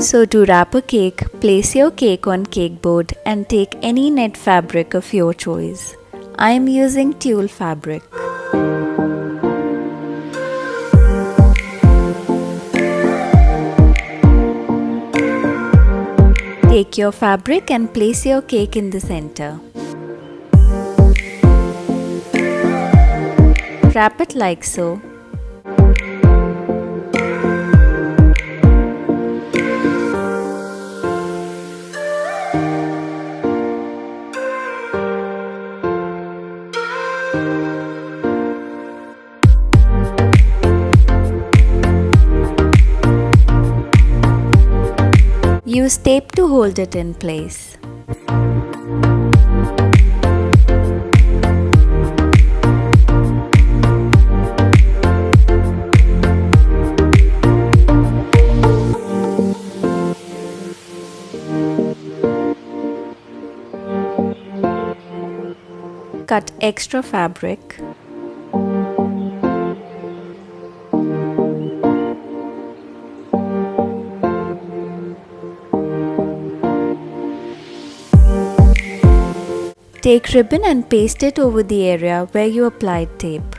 So to wrap a cake, place your cake on cake board and take any net fabric of your choice. I am using tulle fabric. Take your fabric and place your cake in the center. Wrap it like so. Use tape to hold it in place. Cut extra fabric. Take ribbon and paste it over the area where you applied tape.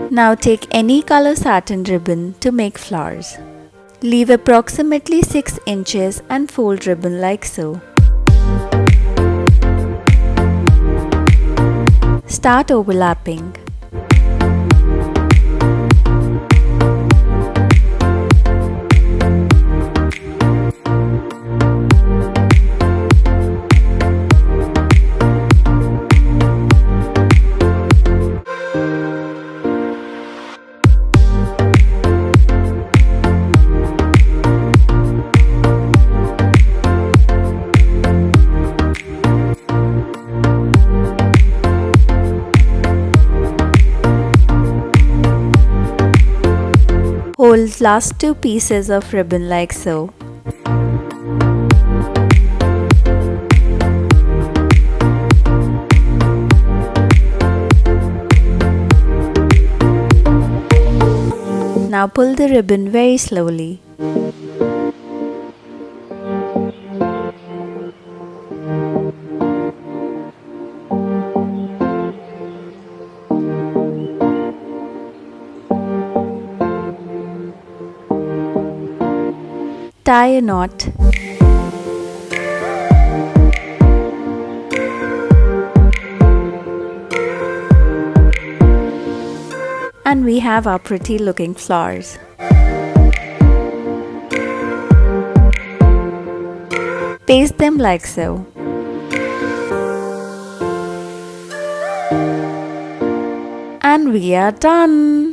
Now take any color satin ribbon to make flowers. Leave approximately 6 inches and fold ribbon like so. Start overlapping. Hold last 2 pieces of ribbon like so. Now pull the ribbon very slowly. Tie a knot. And we have our pretty looking flowers. Paste them like so. And we are done!